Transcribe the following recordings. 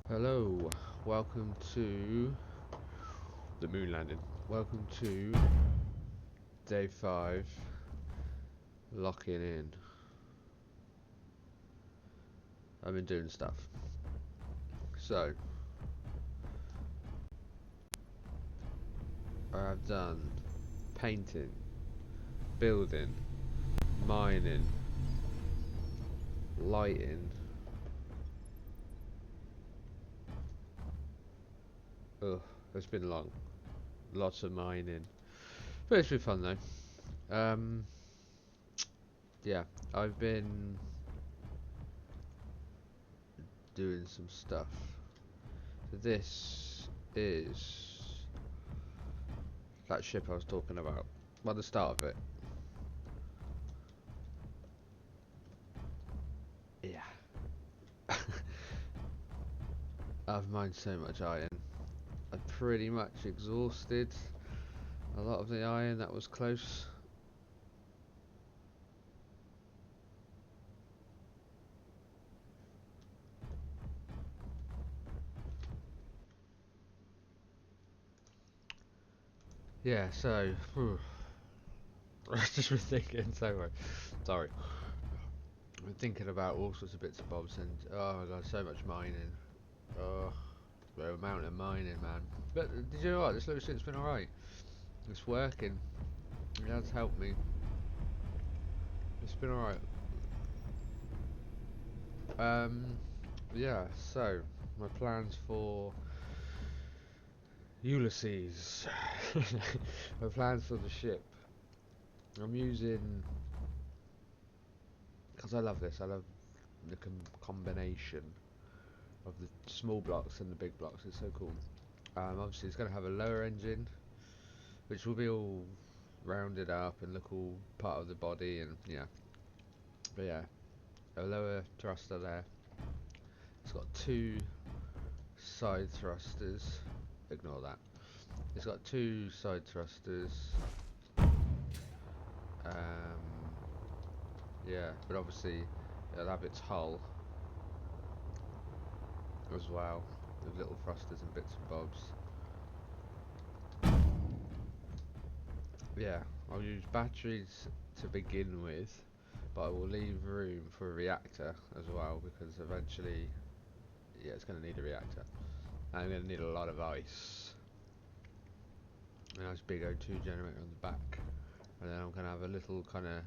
Hello, welcome to the moon landing. Welcome to day 5, locking in. I've been doing stuff. So, I've done painting, building, mining, lighting. Ugh, it's been long. Lots of mining. But it's been fun though. Yeah, I've been doing some stuff. So this is that ship I was talking about. Well, the start of it. Yeah. I've mined so much iron. I pretty much exhausted a lot of the iron that was close. Yeah, so I've just been thinking so much. Sorry. I've been thinking about all sorts of bits and bobs and oh my god, so much mining. Oh, the amount of mining, man. But did you know what? This little shit's been alright. It's working. It has helped me. It's been alright. Um, yeah, so my plans for Ulysses. My plans for the ship. I'm using, because I love this, I love the combination of the small blocks and the big blocks. It's so cool. Obviously it's going to have a lower engine, which will be all rounded up and look all part of the body, and yeah. But yeah, a lower thruster there. It's got two side thrusters. Ignore that. It's got two side thrusters. Um, yeah, but obviously it'll have its hull as well, with little thrusters and bits and bobs. Yeah, I'll use batteries to begin with, but I will leave room for a reactor as well, because eventually, yeah, it's going to need a reactor. And I'm going to need a lot of ice. A nice big O2 generator on the back. And then I'm going to have a little kind of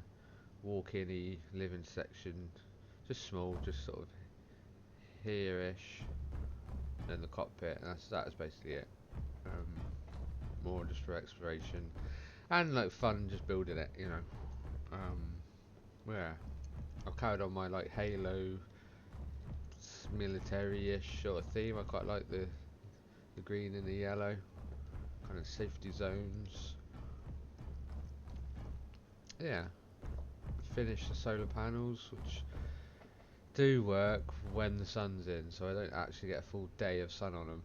walk-in-y living section, just small, just sort of here-ish, and the cockpit, and that's basically it. Um, More just for exploration and like fun, just building it, you know. Yeah, I've carried on my like Halo military-ish sort of theme. I quite like the green and the yellow kind of safety zones. Yeah, finish the solar panels, which do work when the sun's in, so I don't actually get a full day of sun on them.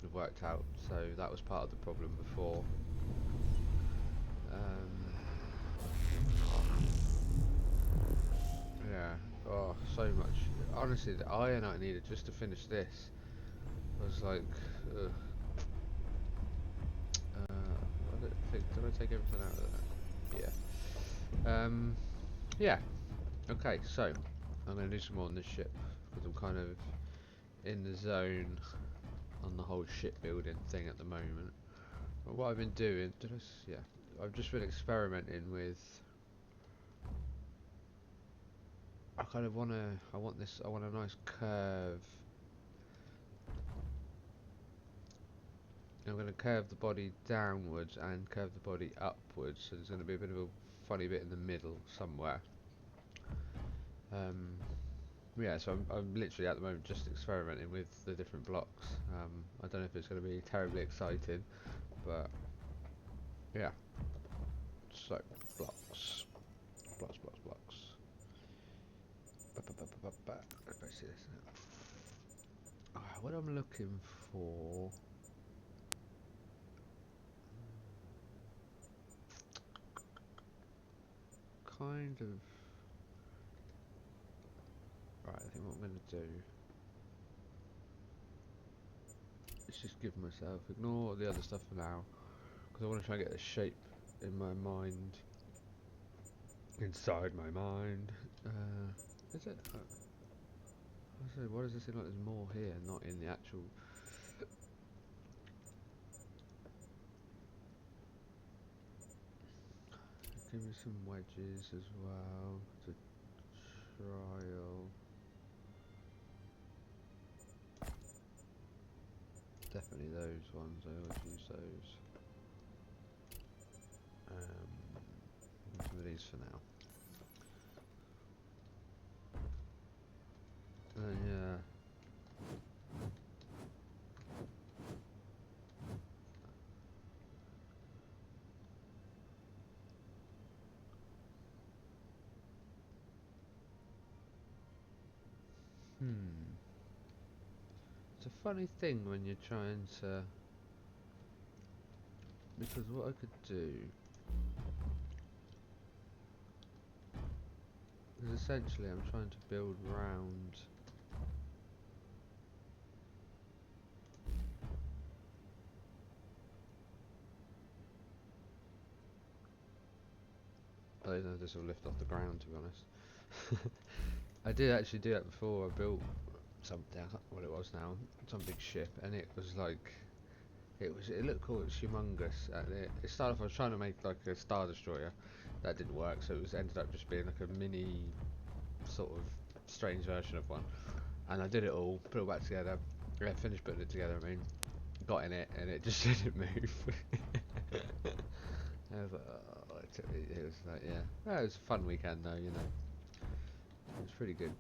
It worked out, so that was part of the problem before. Yeah, oh, so much. Honestly, the iron I needed just to finish this was like, ugh. I don't think, did I take everything out of that? Yeah. Yeah. Okay, so I'm going to do some more on this ship because I'm kind of in the zone on the whole shipbuilding thing at the moment. But what I've been doing, yeah, I've just been experimenting with. I kind of want to. I want a nice curve. I'm going to curve the body downwards and curve the body upwards, so there's going to be a bit of a funny bit in the middle somewhere. Yeah, so I'm literally at the moment just experimenting with the different blocks. I don't know if it's going to be terribly exciting, but yeah. So blocks, blocks. Let's see this. What I'm looking for. Kind of. Right, I think what I'm going to do. let's just give myself, ignore the other stuff for now, because I want to try and get the shape in my mind, inside my mind. Is it? I say, why does it seem like there's more here, not in the actual? Give me some wedges as well to trial. Definitely those ones. I always use those. Some of these for now. Yeah. It's a funny thing when you're trying to, because what I could do is essentially I'm trying to build round. I don't know if this will lift off the ground, to be honest. I did actually do that before. I built something, I can't remember what it was now, some big ship, and it was like, it looked cool, it was humongous, and it started off, I was trying to make like a Star Destroyer, that didn't work, so it was ended up just being like a mini, sort of, strange version of one, and I did it all, put it all back together, yeah, finished putting it together, I mean, got in it, and it just didn't move. I was like, oh, it was like, yeah, it was a fun weekend though, you know, it was pretty good.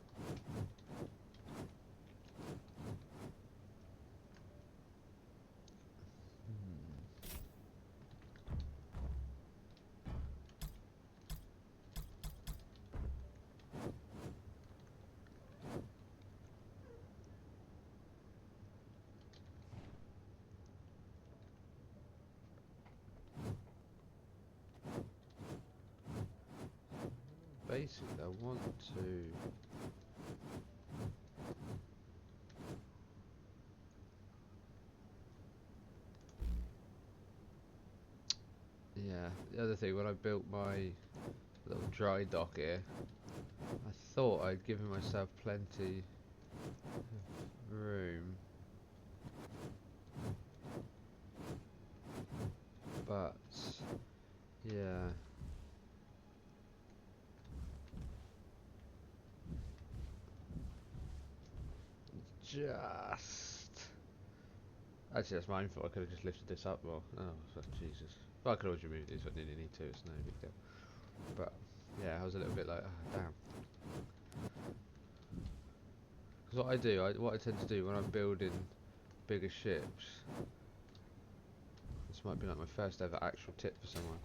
Basically, I want to. Yeah, the other thing, when I built my little dry dock here, I thought I'd given myself plenty of room, but yeah. Just. Actually, that's my own fault. I could have just lifted this up. Well, oh, Jesus. Well, I could always remove these if I didn't need to. It's no big deal. But yeah, I was a little bit like, oh, damn. Because what I do, what I tend to do when I'm building bigger ships, this might be like my first ever actual tip for someone.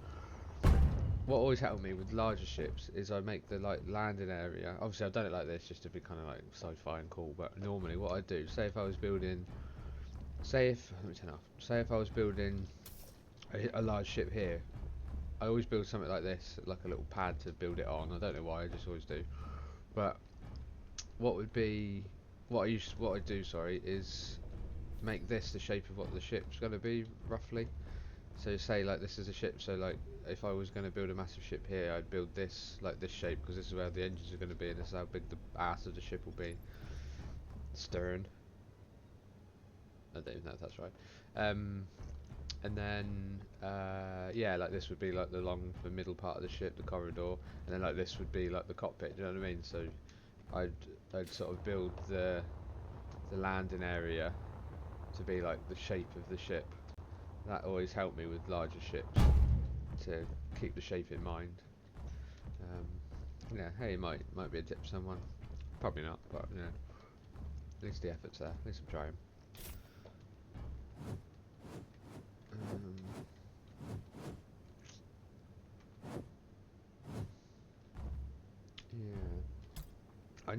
What always helped me with larger ships is I make the like landing area. Obviously, I've done it like this just to be kind of like sci-fi and cool. But normally, what I do, say if I was building, let me turn it off. Say if I was building a large ship here, I always build something like this, like a little pad to build it on. I don't know why, I just always do. But what would be what I do, sorry, is make this the shape of what the ship's going to be roughly. So say like this is a ship, so like if I was going to build a massive ship here, I'd build this like this shape because this is where the engines are going to be and this is how big the ass of the ship will be. Stern. I don't even know if that's right. And then yeah, like this would be like the middle part of the ship, the corridor, and then like this would be like the cockpit. Do you know what I mean? So I'd sort of build the landing area to be like the shape of the ship. That always helped me with larger ships to keep the shape in mind. Yeah, hey, it might be a tip for someone. Probably not, but you know, at least the effort's there. At least I'm trying.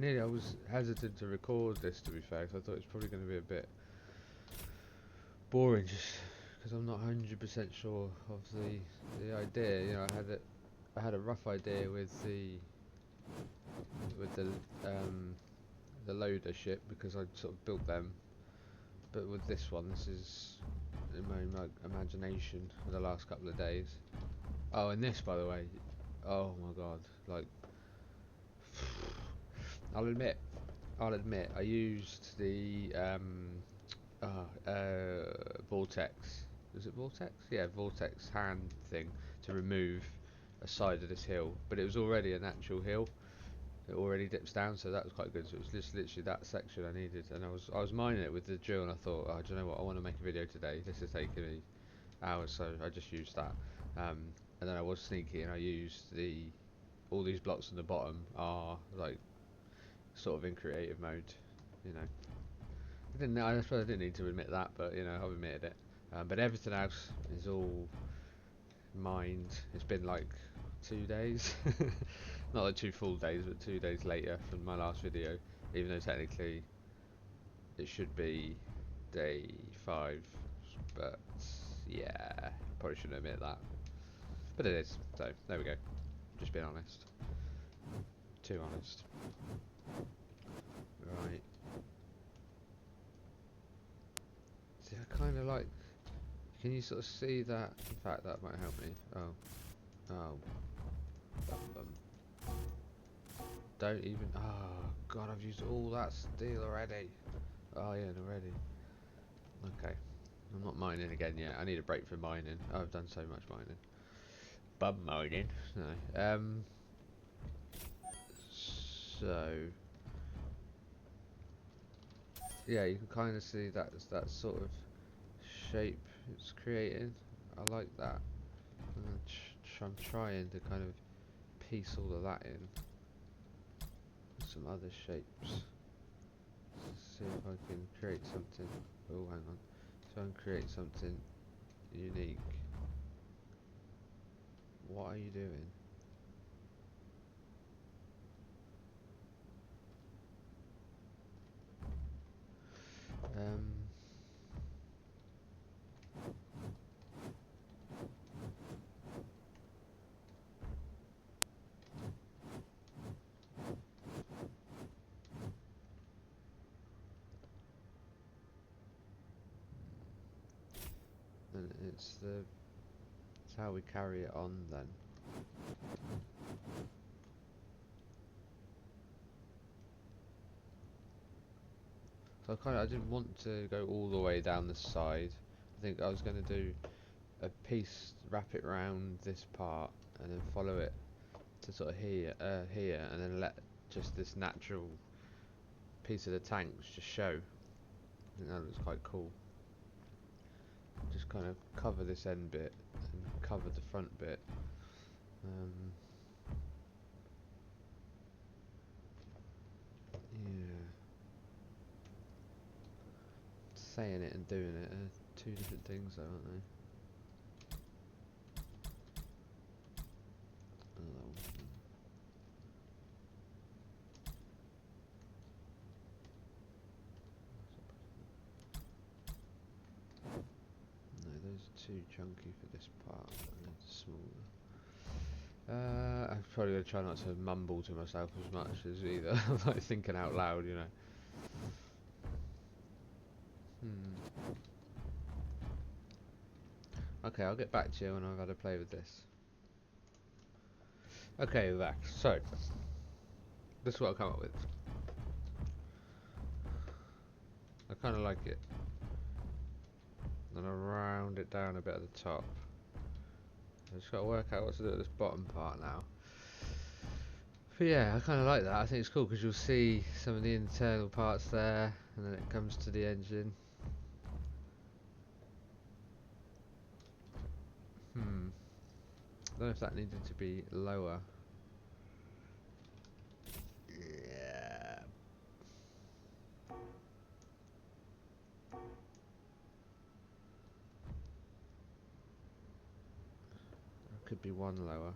Yeah, I was hesitant to record this to be fair, 'cause I thought it was probably going to be a bit boring, just because I'm not 100% sure of the idea. You know, I had a rough idea with with the loader ship because I sort of built them, But with this one, this is in my imagination for the last couple of days. Oh, and this, by the way, oh my god, like, I'll admit, I used the Vortex. Is it Vortex? Yeah, Vortex hand thing to remove a side of this hill, but it was already a natural hill. It already dips down, so that was quite good. So it was just literally that section I needed, and I was mining it with the drill, and I thought, oh, do you know what? I want to make a video today. This is taking me hours, so I just used that. And then I was sneaky, and I used all these blocks on the bottom are like sort of in creative mode, you know. I suppose I didn't need to admit that, but you know, I've admitted it. But everything else is all mined. It's been like 2 days, not like 2 full days, but 2 days later from my last video. Even though technically it should be day 5, but yeah, probably shouldn't admit that. But it is. So there we go. Just being honest. Too honest. Right. See, I kind of like. Can you sort of see that? In fact, that might help me. Oh. Don't even. Oh god, I've used all that steel already. Oh yeah, already. Okay. I'm not mining again yet. I need a break from mining. Oh, I've done so much mining. Bum mining. No. So. Yeah, you can kind of see that sort of shape it's creating. I like that. I'm trying to kind of piece all of that in. Some other shapes. See if I can create something. Oh, hang on. Try and create something unique. What are you doing? And it's how we carry it on then. So I didn't want to go all the way down the side. I think I was going to do a piece, wrap it round this part, and then follow it to sort of here, and then let just this natural piece of the tanks just show. I think that looks quite cool. Just kind of cover this end bit and cover the front bit. Yeah. Saying it and doing it are two different things though, aren't they? No, those are too chunky for this part. Smaller. I'm probably going to try not to mumble to myself as much as either. I'm like thinking out loud, you know. Okay, I'll get back to you when I've had a play with this. Okay, we're back. So, this is what I've come up with. I kind of like it. Then I round it down a bit at the top. I just got to work out what to do with this bottom part now. But yeah, I kind of like that. I think it's cool because you'll see some of the internal parts there, and then it comes to the engine. I don't know if that needed to be lower. Yeah. Could be one lower.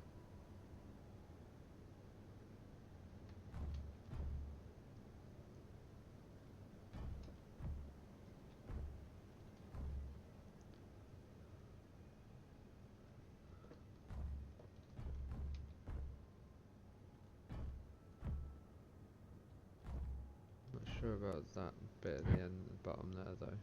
Not sure about that bit at the end, the bottom there though.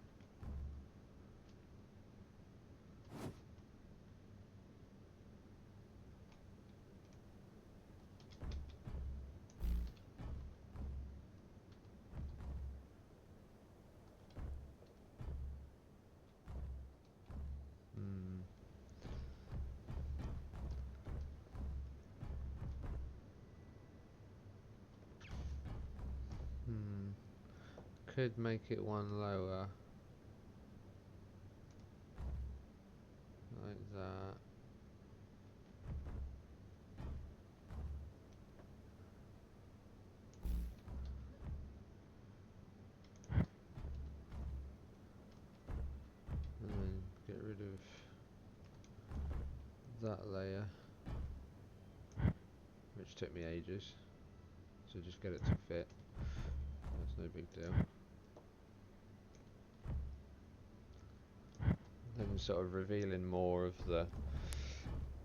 could make it one lower. Like that. And then get rid of that layer, which took me ages. So just get it to fit. That's no big deal. Then sort of revealing more of the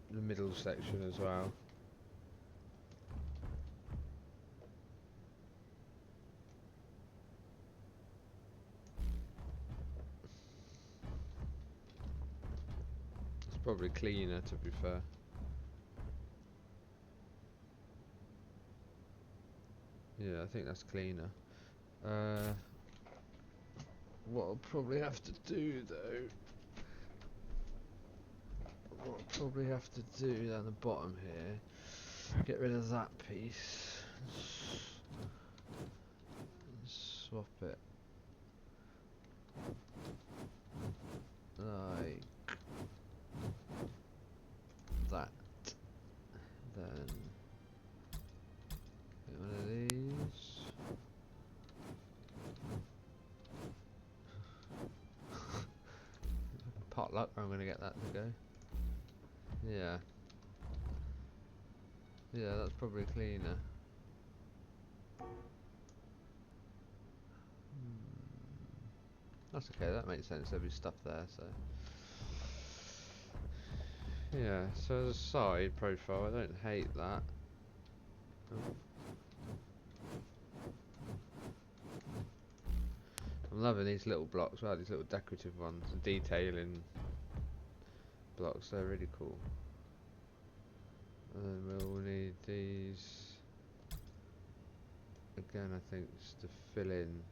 middle section as well. It's probably cleaner, to be fair. Yeah, I think that's cleaner. What I'll probably have to do though, down the bottom here, get rid of that piece, and swap it like that. Then get one of these. Potluck, I'm gonna get that to go. Yeah. Yeah, that's probably cleaner. That's okay, that makes sense, there'll be stuff there, so. Yeah, so as a side profile, I don't hate that. Oh. I'm loving these little blocks, wow, these little decorative ones, the detailing blocks, they're really cool. And then we'll need these, again I think, just to fill in.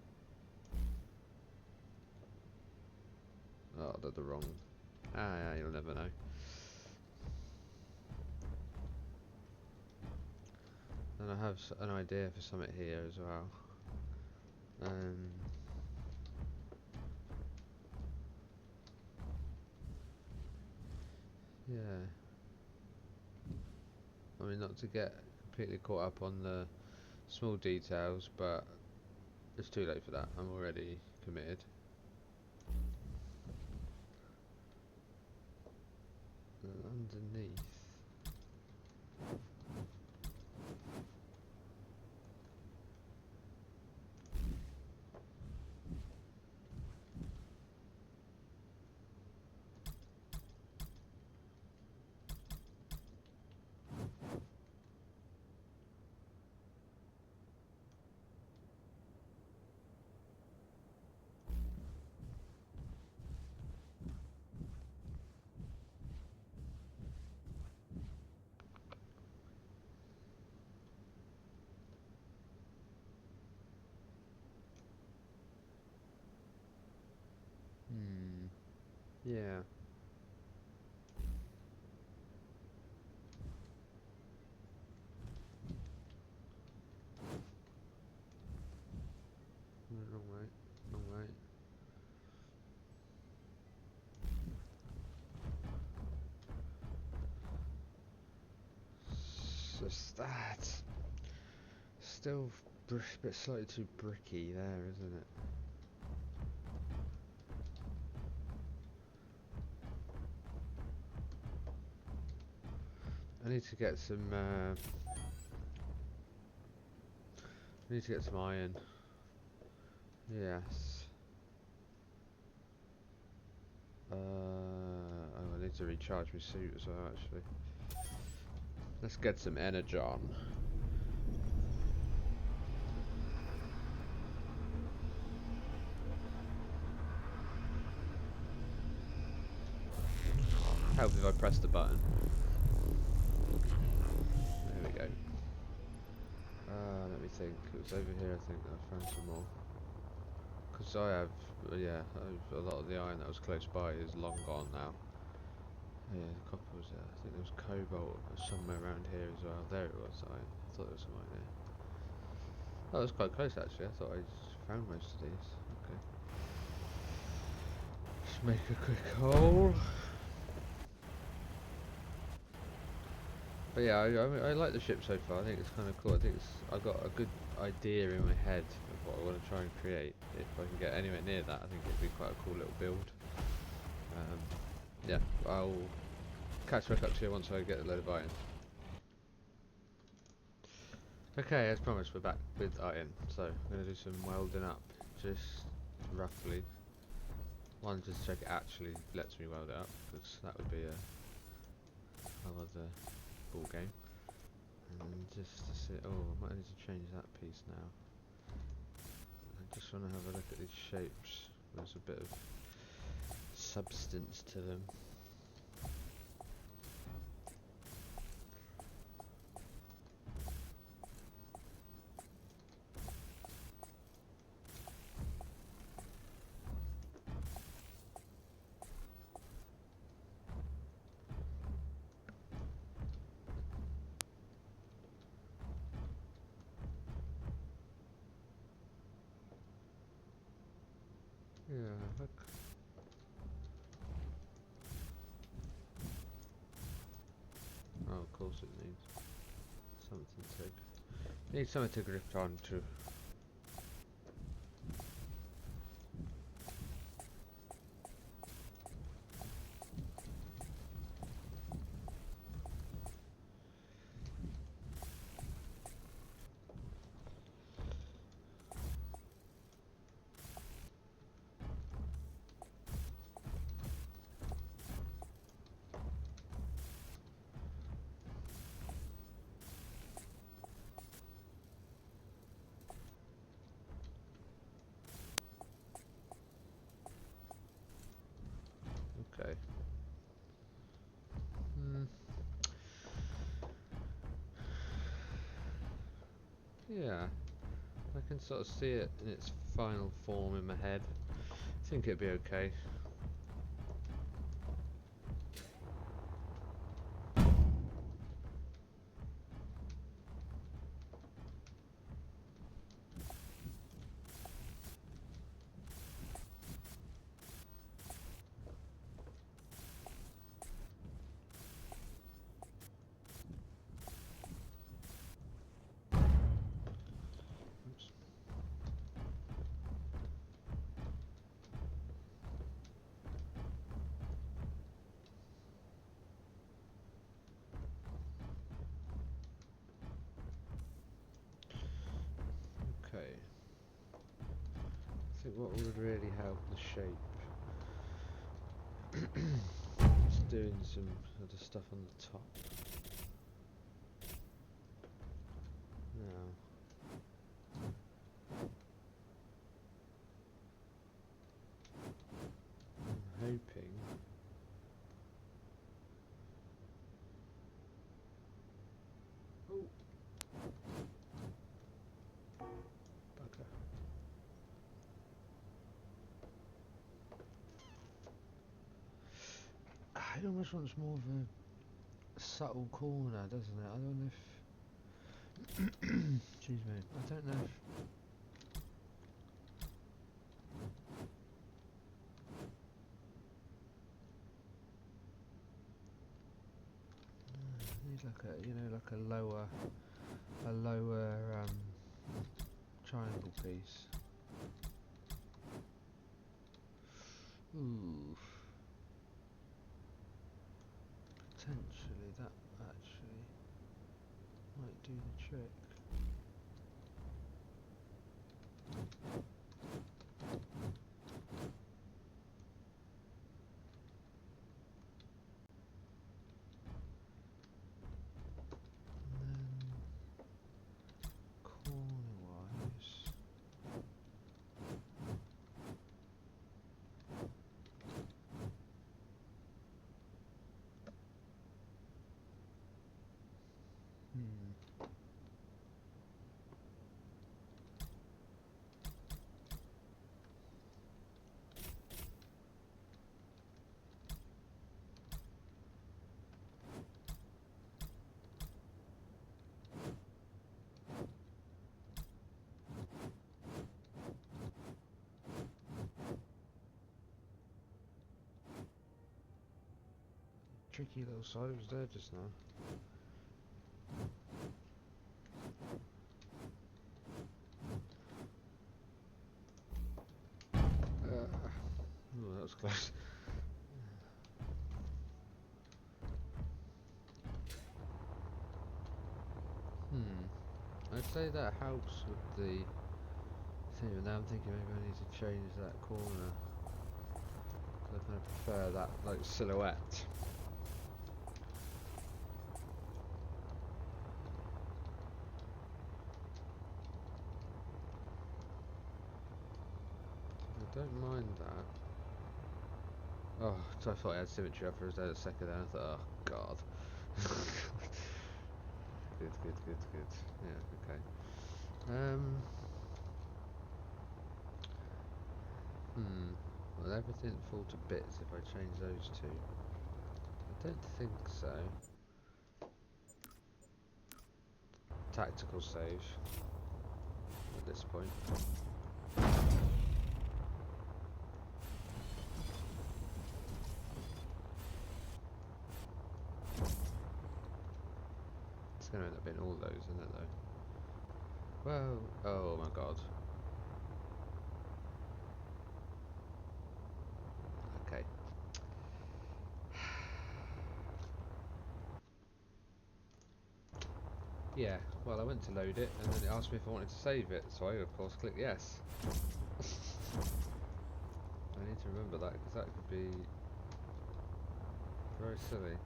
Oh, they're the wrong. Yeah, you'll never know. And I have an idea for something here as well. Yeah. I mean, not to get completely caught up on the small details, but it's too late for that. I'm already committed. And underneath. Yeah. Wrong way. Wrong way. Just that. Still a bit slightly too bricky there, isn't it? I need to get some. I need to get some iron. Yes. Oh, I need to recharge my suit as well, actually. Let's get some energon. Help if I press the button. There we go. Let me think. It was over here, I think. I found some more. Because I have, yeah, a lot of the iron that was close by is long gone now. Yeah, the copper was there. I think there was cobalt somewhere around here as well. There it was. I thought there was some iron there. Oh, it was quite close actually. I thought I found most of these. Okay. Just make a quick hole. But yeah, I like the ship so far. I think it's kind of cool. I think I've got a good idea in my head of what I want to try and create. If I can get anywhere near that, I think it'd be quite a cool little build. Yeah, I'll catch back up to you once I get a load of iron. Okay, as promised, we're back with iron. So I'm going to do some welding up, just roughly. One, just check it actually lets me weld it up, because that would be a whole other ball game. And just to see, oh, I might need to change that piece now. I just want to have a look at these shapes. There's a bit of substance to them. Yeah, look. Oh, of course it needs something to... Needs something to grip onto. Okay. Yeah, I can sort of see it in its final form in my head. I think it'd be okay. Oops. Okay. I think what would really help the shape is doing some other stuff on the top. Now, I'm hoping... Oh! Bugger. It almost wants more of a subtle corner, doesn't it? I don't know if... Excuse me. I don't know if... Needs like a, you know, like a lower triangle piece. Ooh. Potentially that actually might do the trick. And then corner-wise, tricky little side was there just now. Oh, that was close. I'd say that helps with the thing, but now I'm thinking maybe I need to change that corner. I kind of prefer that like silhouette. I don't mind that. Oh, so I thought I had symmetry up for a second there. I thought, oh god. Good. Yeah, okay. Will everything fall to bits if I change those two? I don't think so. Tactical save at this point. It's going to end up being all those, isn't it, though? Well, oh my god. Okay. Yeah, well, I went to load it, and then it asked me if I wanted to save it, so I, of course, clicked yes. I need to remember that, because that could be very silly.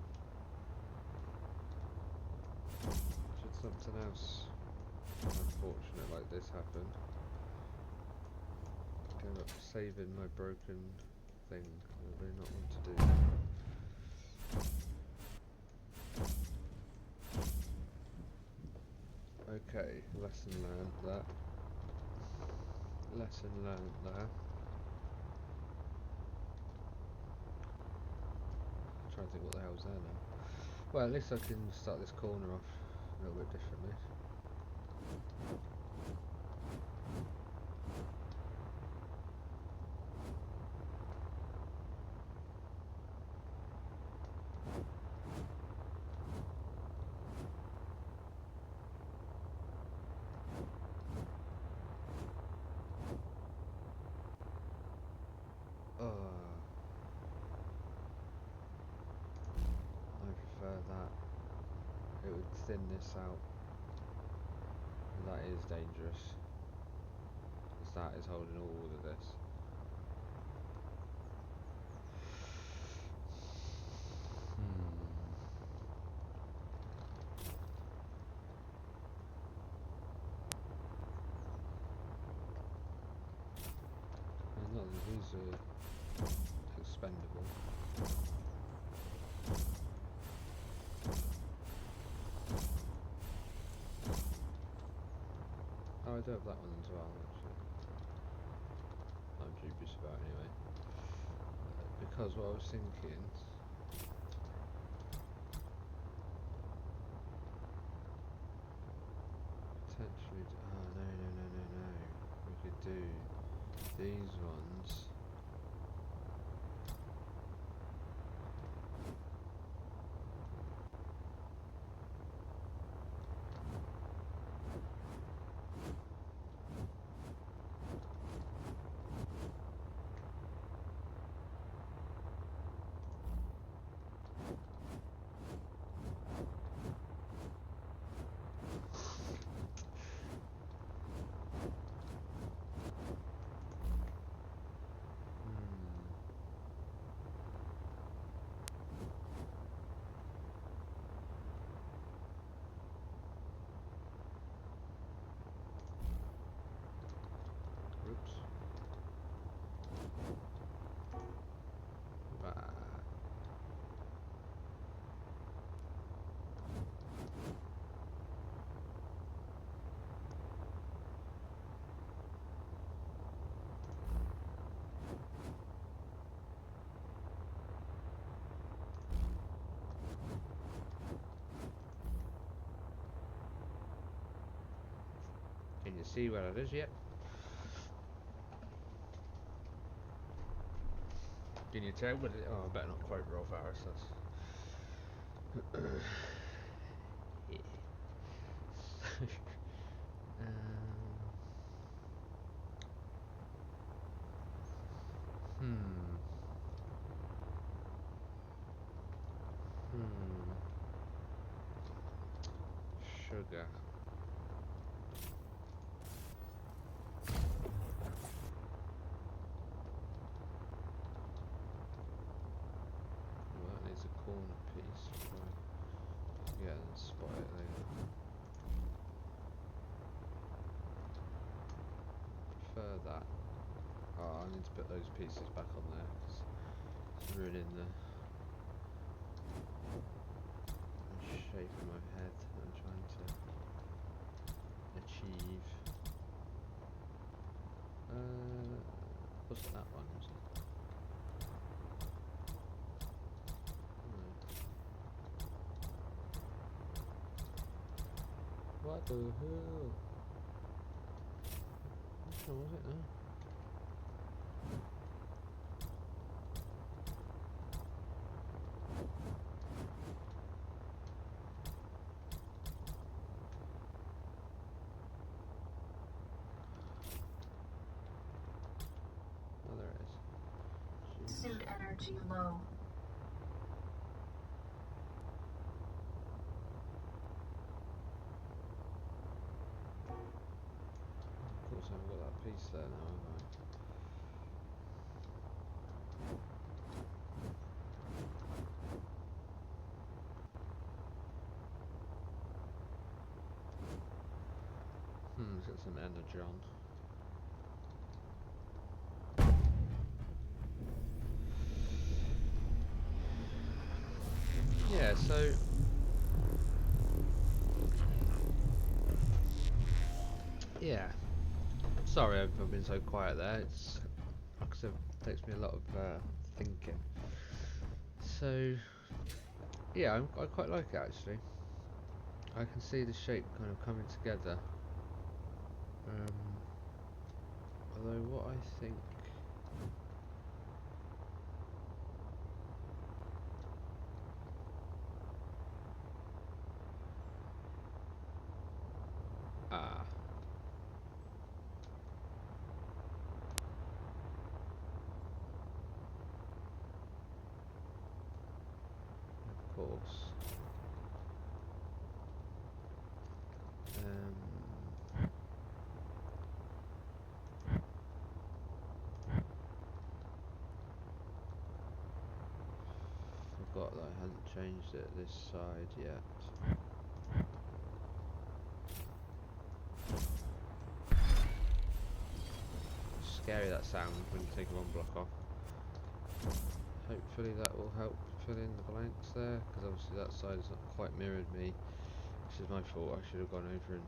Should something else unfortunate like this happen, go up saving my broken thing. I really not want to do that. Okay, lesson learned that. Lesson learned there. I'm trying to think what the hell's there now. Well, at least I can start this corner off a little bit differently. I prefer that. It would thin this out. And that is dangerous, because that is holding all of this. Not that these are expendable. Oh, I do have that one as well, actually. I'm dubious about it anyway. Because what I was thinking, potentially, oh no. We could do these ones. Oops. Can you see where it is yet? Can you tell what it? Oh, I better not quote Rolf Harris. Yeah. So, hmm. Hmm. Sugar. Well, that needs a corner piece. Right. Yeah, and spot it later. Prefer that. Oh, I need to put those pieces back on there. It's ruining the shape in my head that I'm trying to achieve. Wasn't that one, was it? No. What the hell? Which one was it now? Oh, there it is. Jeez. Suit energy low. Of course, I haven't got that piece there now, have I? It's got some energy on. Yeah, so yeah. Sorry, I've been so quiet there. It's like I said, it takes me a lot of thinking. So yeah, I quite like it actually. I can see the shape kind of coming together. Although what I think, ah, of course. Forgot that I hadn't changed it this side yet. Scary that sound when you take one block off. Hopefully that will help fill in the blanks there, because obviously that side has not quite mirrored me, which is my fault. I should have gone over and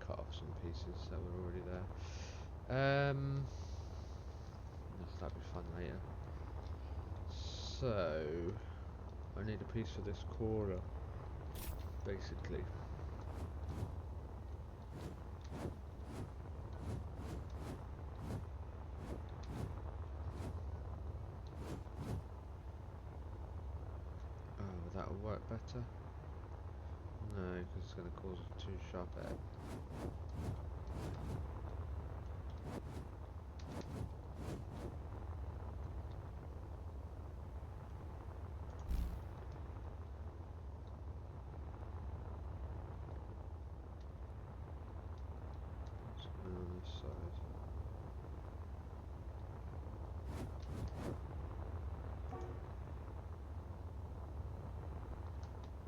cut off some pieces that were already there. That'll be fun later. So I need a piece for this corner, basically. Oh, that'll work better. No, because it's going to cause a too sharp edge. What's going on this side?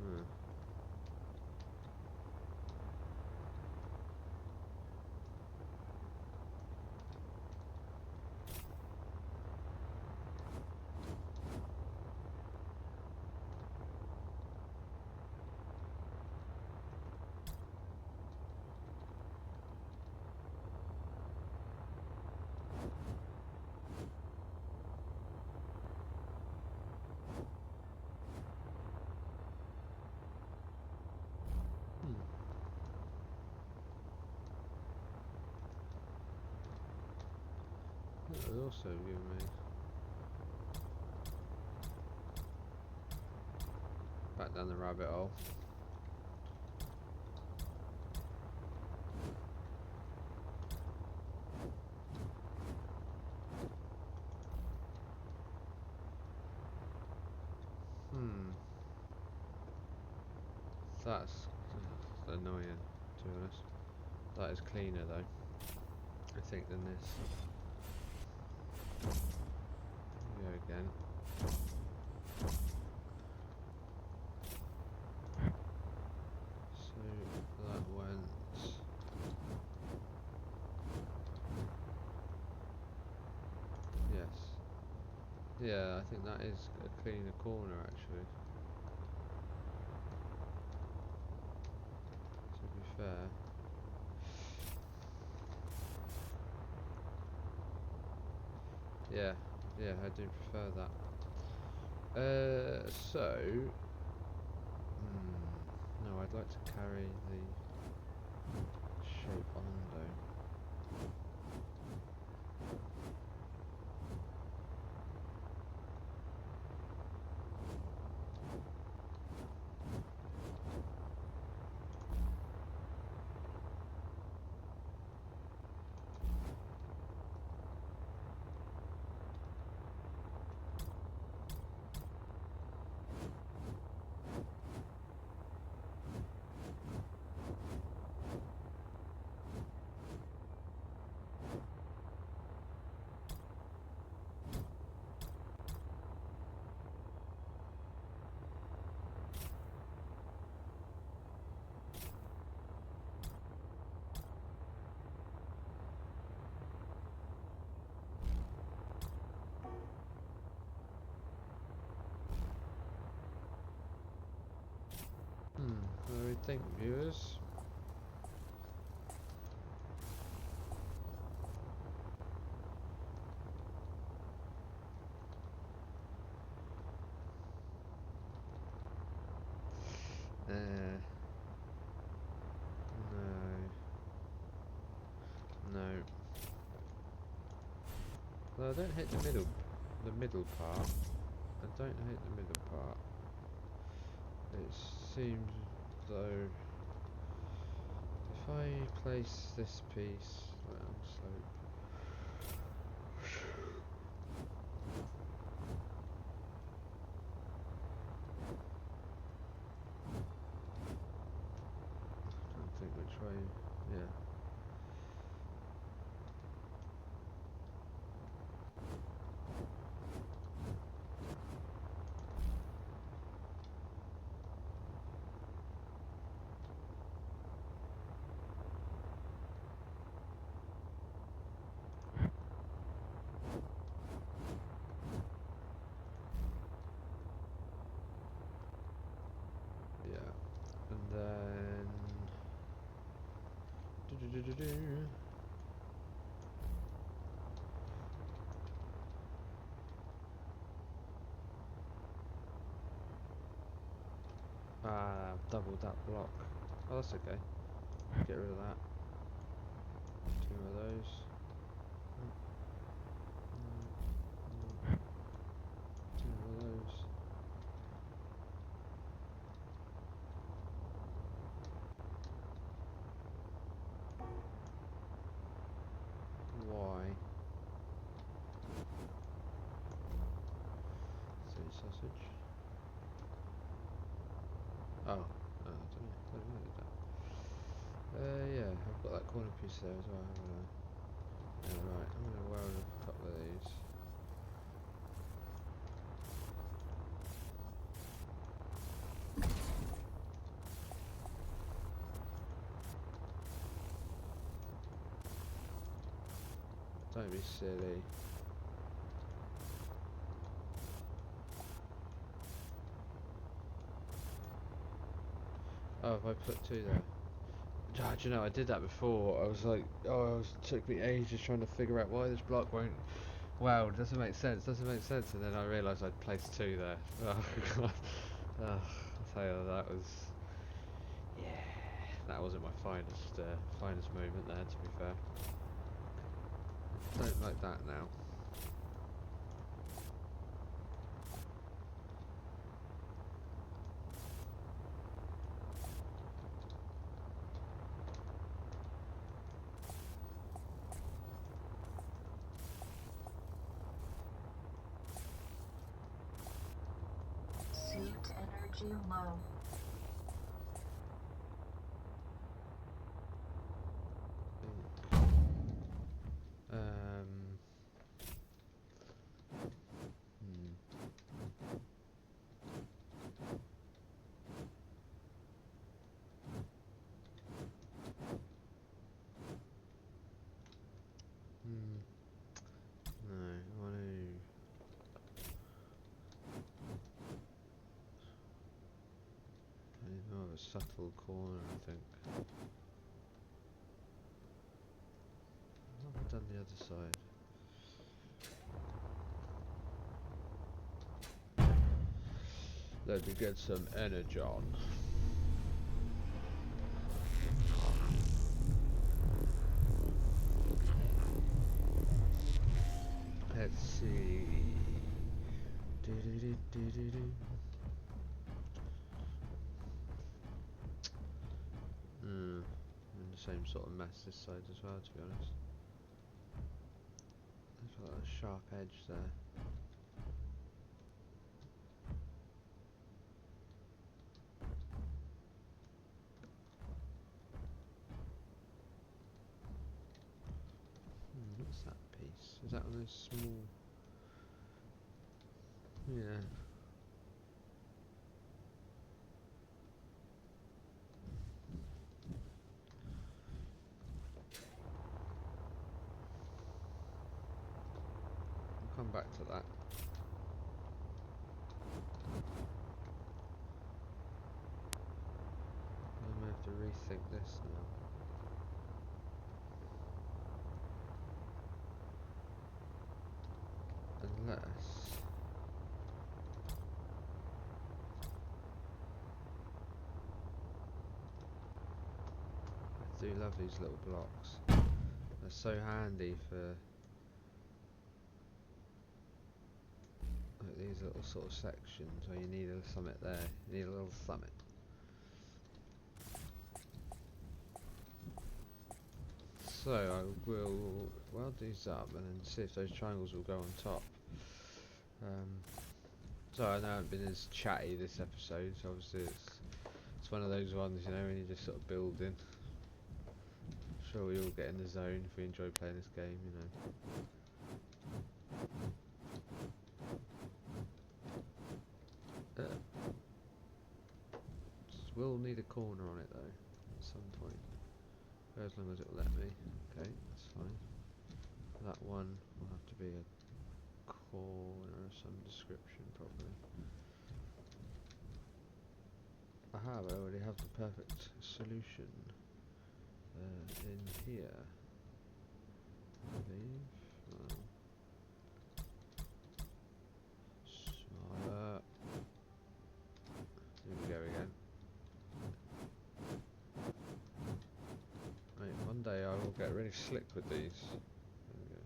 Hmm. That would also give me Back down the rabbit hole. That's annoying, to be honest. That is cleaner though, I think, than this. Here we go again. So that went. Yes. Yeah, I think that is a cleaner corner actually. To be fair. Yeah, yeah, I do prefer that. No, I'd like to carry the shape on though. What do we think, viewers? No. Well, I don't hit the middle part. I don't hit the middle part. It seems though if I place this piece right on slope. I don't think which way. Yeah. Yeah. And then doubled that block. Oh, that's okay. Get rid of that. Two of those. Two of those. Why? Silly sausage. Oh, I don't know. I did that. Yeah, I've got that corner piece there as well, haven't I? Yeah, right. I'm going to weld a couple of these. Don't be silly. Oh, if I put two there. Do you know, I did that before. I was like, took me ages trying to figure out why this block won't weld. Doesn't make sense. Doesn't make sense. And then I realised I'd placed two there. Oh god. Oh, I'll tell you, that was, yeah, that wasn't my finest moment there. To be fair, don't like that now. Energy low. Um. No, I want to. I need more of a subtle corner, I think. What have I done the other side? Let me get some energon. Let's see. Do do do do do do. In the same sort of mess this side as well, to be honest. There's got a sharp edge there. What's that piece? Is that one of those small? Yeah. I'll come back to that. I'm gonna have to rethink this now. Unless I do love these little blocks. They're so handy for like these little sort of sections where you need a summit there. You need a little summit. So I will weld these up and then see if those triangles will go on top. So I know I haven't been as chatty this episode, so obviously it's one of those ones, you know, when you're just sort of building. I'm sure we all get in the zone if we enjoy playing this game, you know. We'll need a corner on it though, at some point. As long as it will let me. Okay, that's fine. That one will have to be a corner of some description, probably. Aha, I already have the perfect solution in here, I believe. Smaller. Here we go again. Right, one day I will get really slick with these. There we go.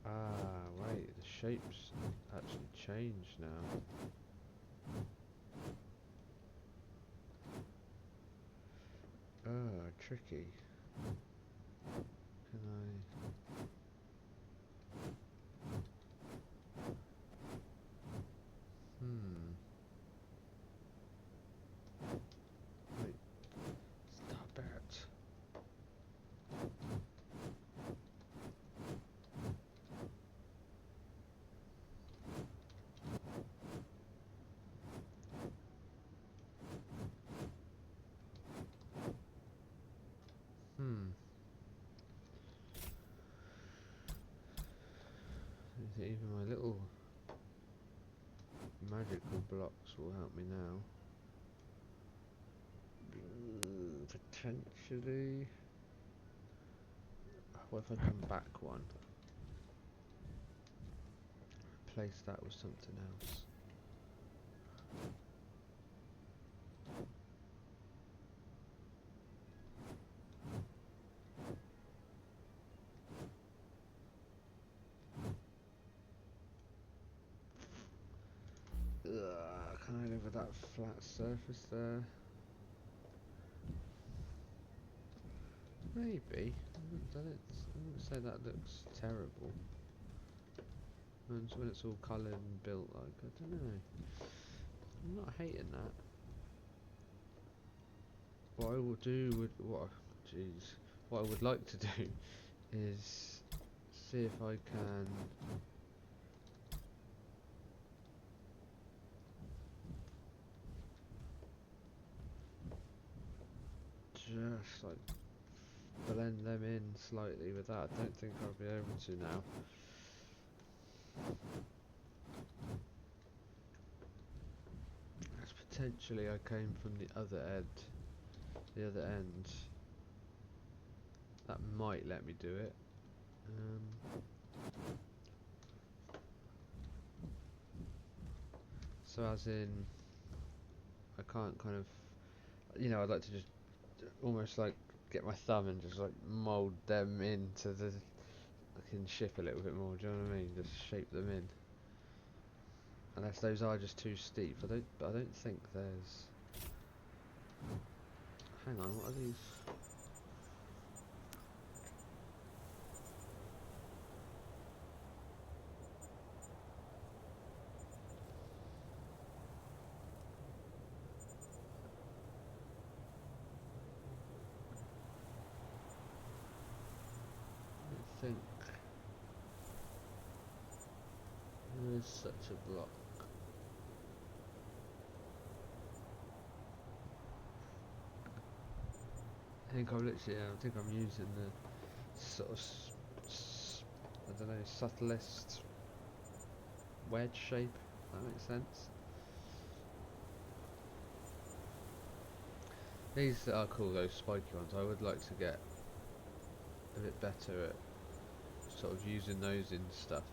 Ah, wait, the shapes actually change now. Ah, tricky. Can I... Wait, stop it. Even my little magical blocks will help me now. Potentially. What if I come back one? Replace that with something else. Can I live with that flat surface there? Maybe. I wouldn't say that looks terrible. And when it's all coloured and built, like, I don't know. I'm not hating that. What I will do with what I would like to do is see if I can just like blend them in slightly with that. I don't think I'll be able to now. As potentially I came from the other end. That might let me do it. So as in, I can't kind of, I'd like to just almost like get my thumb and just like mould them into the fucking ship a little bit more. Do you know what I mean? Just shape them in. Unless those are just too steep. I don't think there's. Hang on, what are these? I think there is such a block. I think I'm using the sort of I don't know, subtlest wedge shape. If that makes sense. These are cool, those spiky ones. I would like to get a bit better at sort of using those in stuff,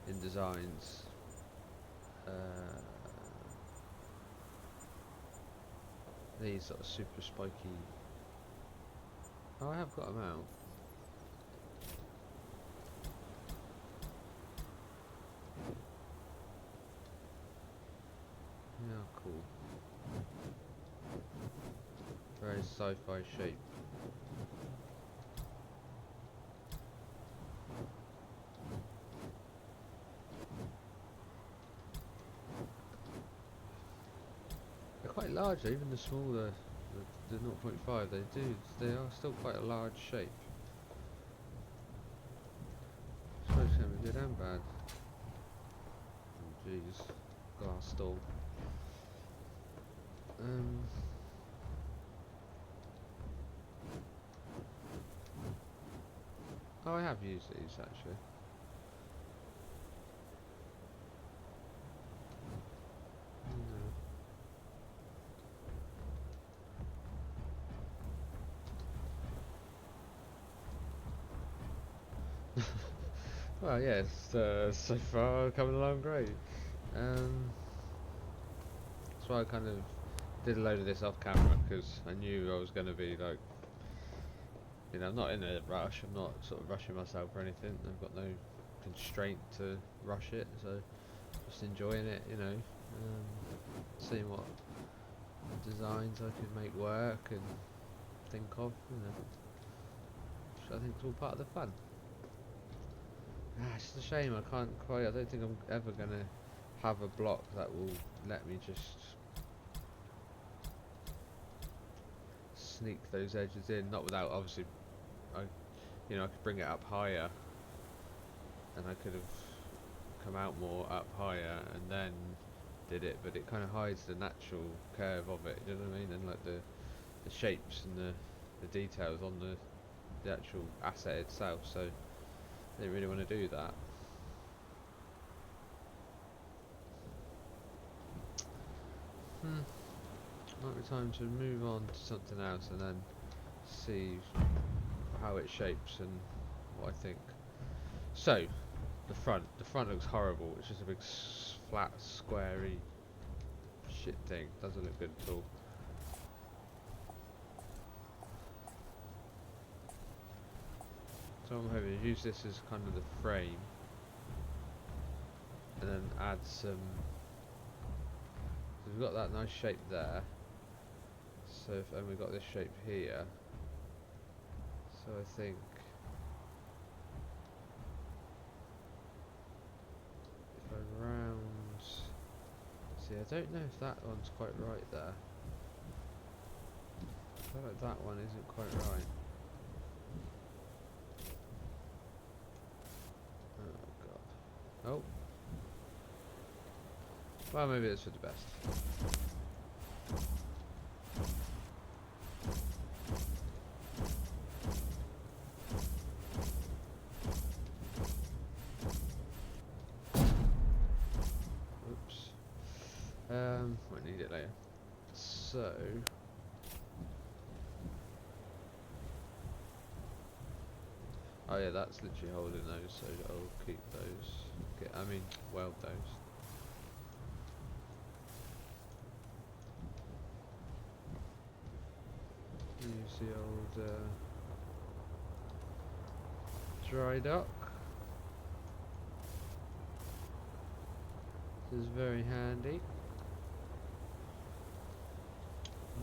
in designs. These sort of super spiky. Oh, I have got them out. Yeah, cool. Very sci-fi shape. They're quite large though, even the smaller, the 0.5, they are still quite a large shape. I suppose it can be good and bad. Oh jeez, glass door. Oh, I have used these actually. Well, yes, so far coming along great. That's why I kind of did a load of this off camera, because I knew I was going to be like, I'm not in a rush, I'm not sort of rushing myself or anything, I've got no constraint to rush it, so just enjoying it, seeing what designs I can make work and think of, which I think is all part of the fun. It's just a shame I don't think I'm ever going to have a block that will let me just sneak those edges in, not without obviously, I could bring it up higher and I could have come out more up higher and then did it, but it kind of hides the natural curve of it, you know what I mean, and like the shapes and the details on the actual asset itself, so I didn't really want to do that. Might be time to move on to something else and then see how it shapes and what I think. So, the front looks horrible. It's just a big flat, squarey shit thing. Doesn't look good at all. So I'm hoping to use this as kind of the frame, and then add some. So we've got that nice shape there. And we've got this shape here. So I think I don't know if that one's quite right there. I feel like that one isn't quite right. Oh god. Oh. Well, maybe it's for the best. Oops. Might need it later. So. Oh yeah, that's literally holding those, so I'll keep those. Weld those. Use the old dry dock. This is very handy.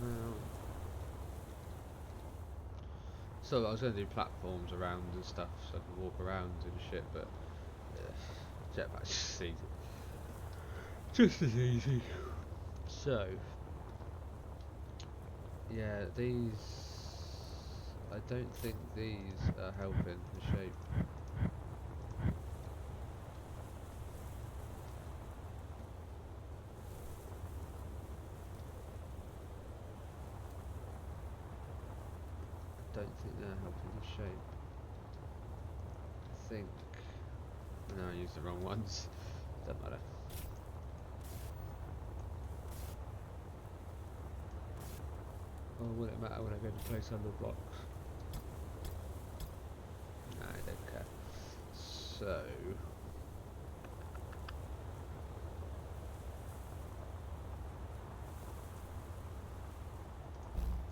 Now, so I was going to do platforms around and stuff, so I could walk around and shit, but jetpack's just easy. Just as easy. So, yeah, these. I don't think these are helping the shape. I don't think they're helping the shape. I think. No, I used the wrong ones. Doesn't matter. Or will it matter when I go to place on the blocks? Nah, I don't care. So.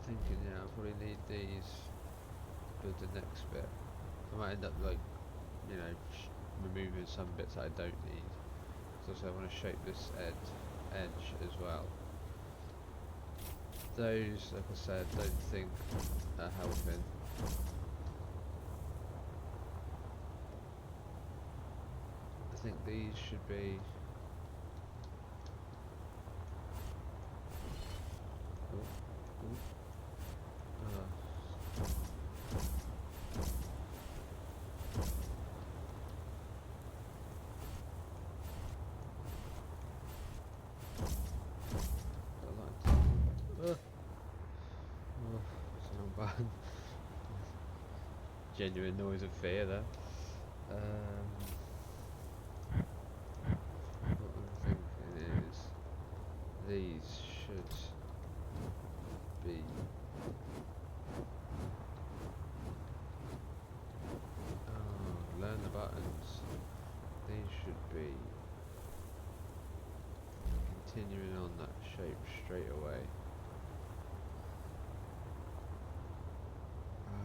Thinking, yeah, I'll probably need these for the next bit. I might end up, like, you know, removing some bits that I don't need. So I want to shape this edge as well. Those, like I said, don't think are helping. I think these should be. Sound bad. Genuine noise of fear there. What I'm thinking is these should be learn the buttons. These should be continuing on that shape straight away.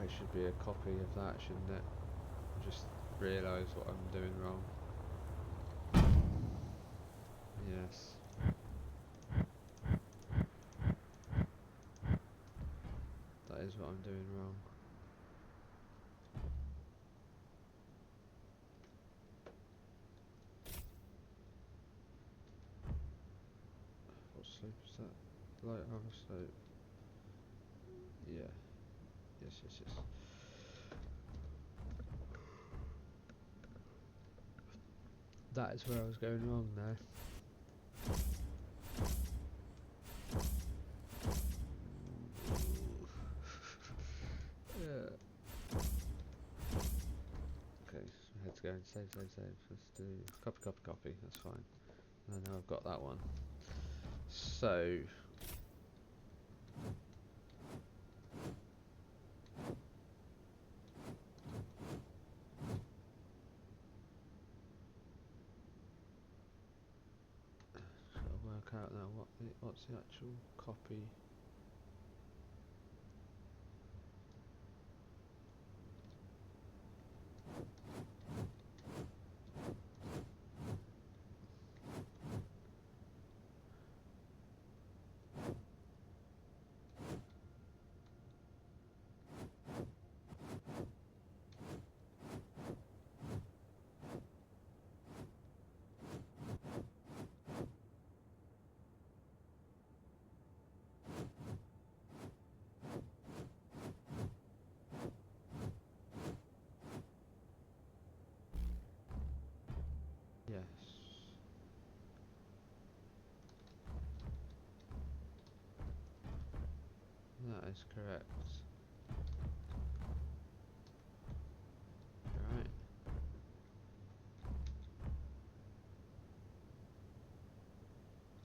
It should be a copy of that, shouldn't it? Just realise what I'm doing wrong. Yes. That is what I'm doing wrong. What slope is that? Light hover slope. Yeah. Yes. That is where I was going wrong there. Yeah. Okay, so I had to go and save. Let's do copy. That's fine. And now I've got that one. So. Work out now what's the actual copy. Yes. That is correct. Right.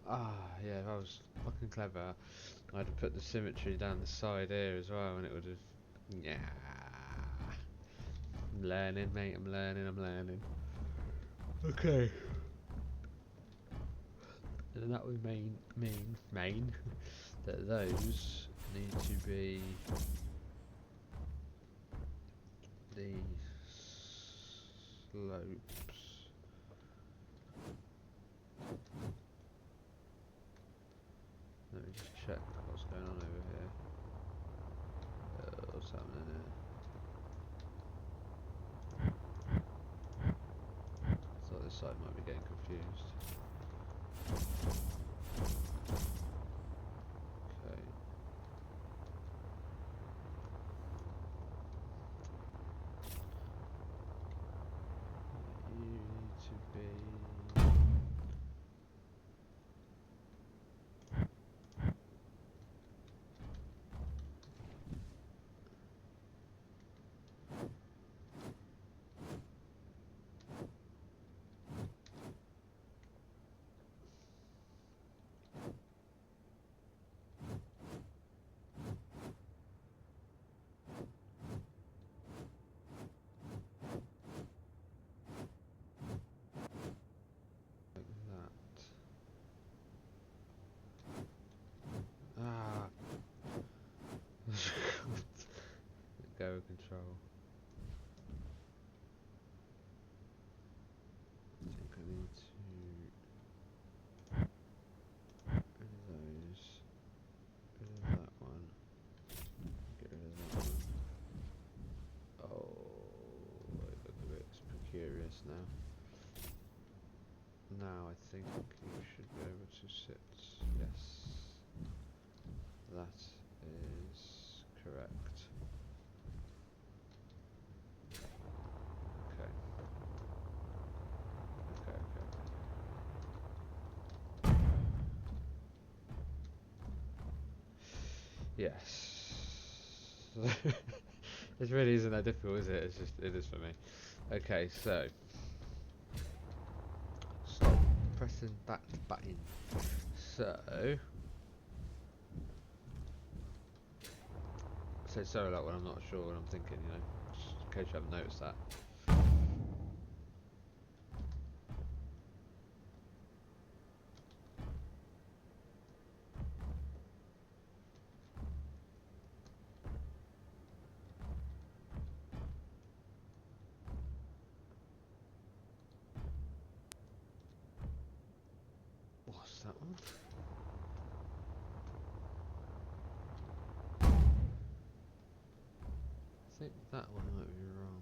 Ah, yeah, if I was fucking clever, I'd have put the symmetry down the side here as well, and it would have... Yeah. I'm learning, mate, I'm learning. Okay. And that would mean that those need to be the slopes. Let me just check what's going on over here. What's happening here? I thought this side might be getting confused. Okay. You need to be... like that. Ah! Let go of control. I think I need to... rid of those. Rid of that one. Get rid of that one. Oh, I look a bit precarious now. Now I think you should be able to sit. Yes, that is correct. Okay. Yes. It really isn't that difficult, is it? It's just, it is for me. Okay, so stop pressing that button. So sorry that when I'm not sure what I'm thinking, you know, just in case you haven't noticed that. What's that one? I think that one might be wrong.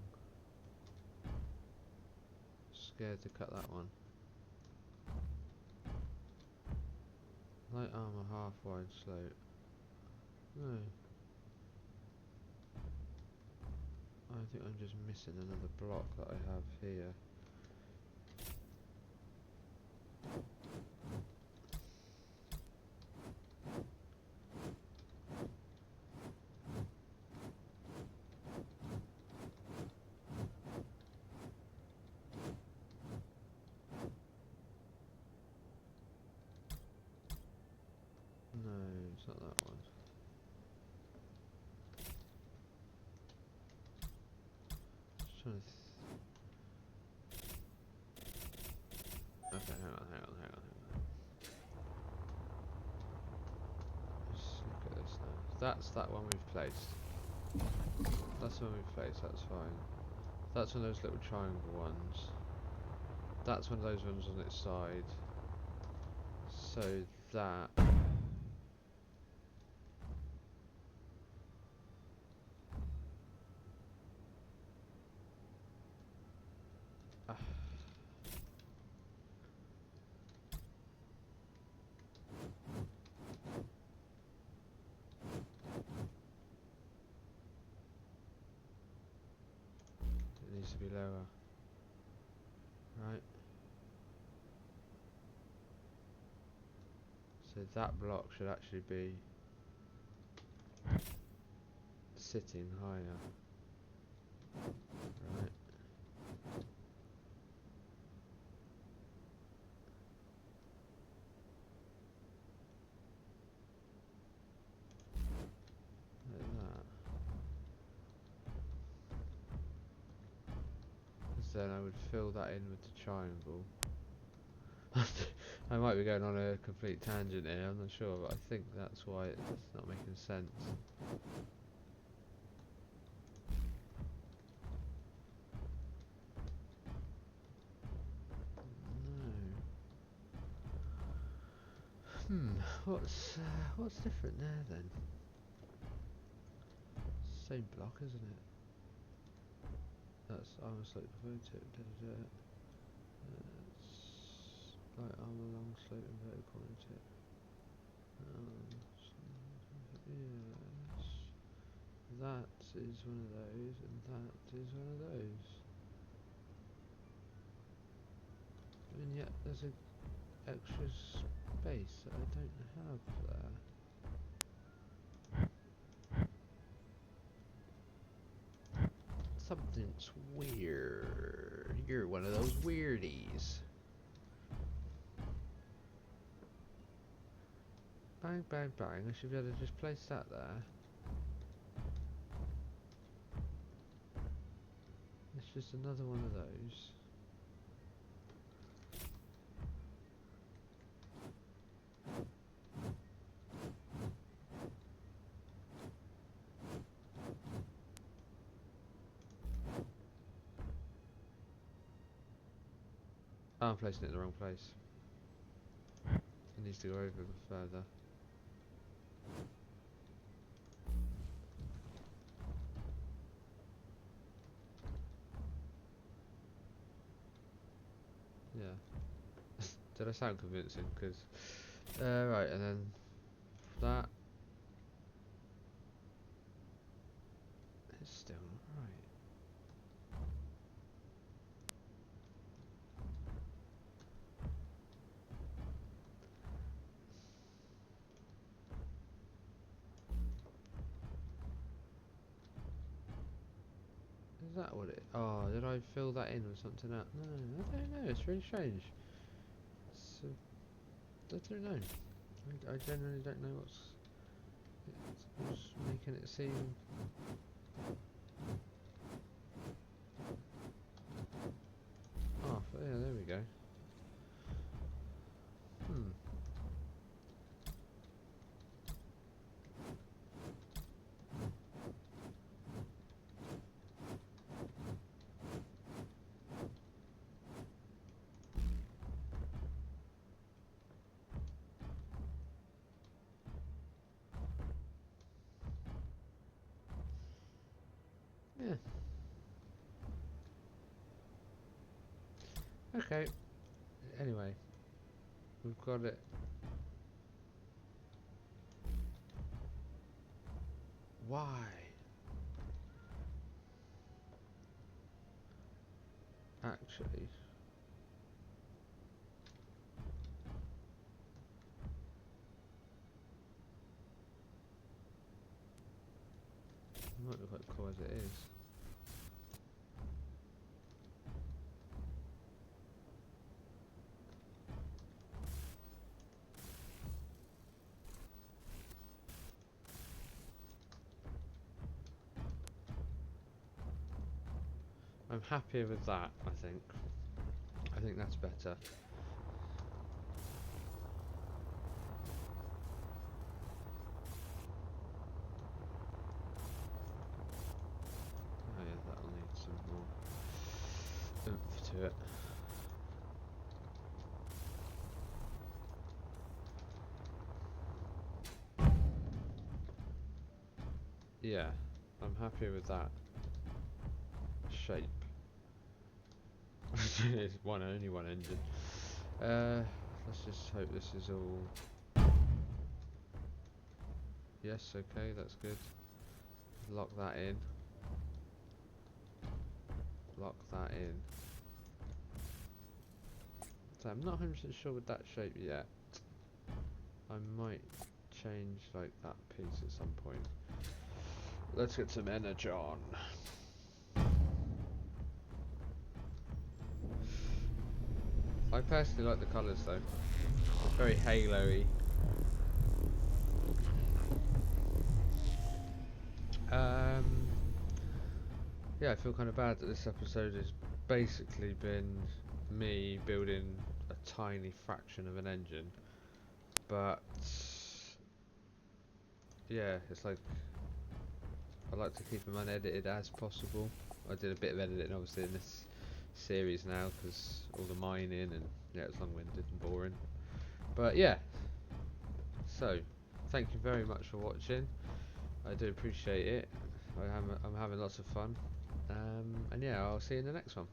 Scared to cut that one. Light armor, half wide slope. No. I think I'm just missing another block that I have here. No, it's not that one. Just trying to okay, hang on. Let's look at this now. That's that one we've placed. That's the one we've placed, that's fine. That's one of those little triangle ones. That's one of those ones on its side. So that... it needs to be lower. Right. So that block should actually be sitting higher. Right. Like that. Because then I would fill that in with the triangle. I might be going on a complete tangent here, I'm not sure, but I think that's why it's not making sense. No. What's different there then? Same block, isn't it? That's armor slope vertical. Light armor, long slope and vertical into it. Yes. That is one of those, and that is one of those. And yet there's an extra space that I don't have there. Something's weird. You're one of those weirdies. Bang, bang, bang. I should be able to just place that there. It's just another one of those. Oh, I'm placing it in the wrong place. It needs to go over further. Yeah. Did I sound convincing? Because, right, and then that is still not right. Is that what it? Oh, did I fill that in with something else? No, I don't know. It's really strange. It's, I don't know. I generally don't know what's making it seem. Oh, yeah, there we go. Yeah. Okay. Anyway, we've got it. Why? Actually. It might look quite cool as it is. I'm happier with that, I think. I think that's better. Oh yeah, that'll need some more oomph to it. Yeah, I'm happy with that shape. It's only one engine. Let's just hope this is all. Yes, okay, that's good. Lock that in. Lock that in. So I'm not 100% sure with that shape yet. I might change like that piece at some point. Let's get some energy on. I personally like the colours though. It's very halo-y. Yeah, I feel kind of bad that this episode has basically been me building a tiny fraction of an engine, but yeah, it's like I like to keep them unedited as possible. I did a bit of editing obviously in this series now because all the mining and yeah, it's long-winded and boring. But yeah, so thank you very much for watching. I do appreciate it. I'm having lots of fun. And yeah, I'll see you in the next one.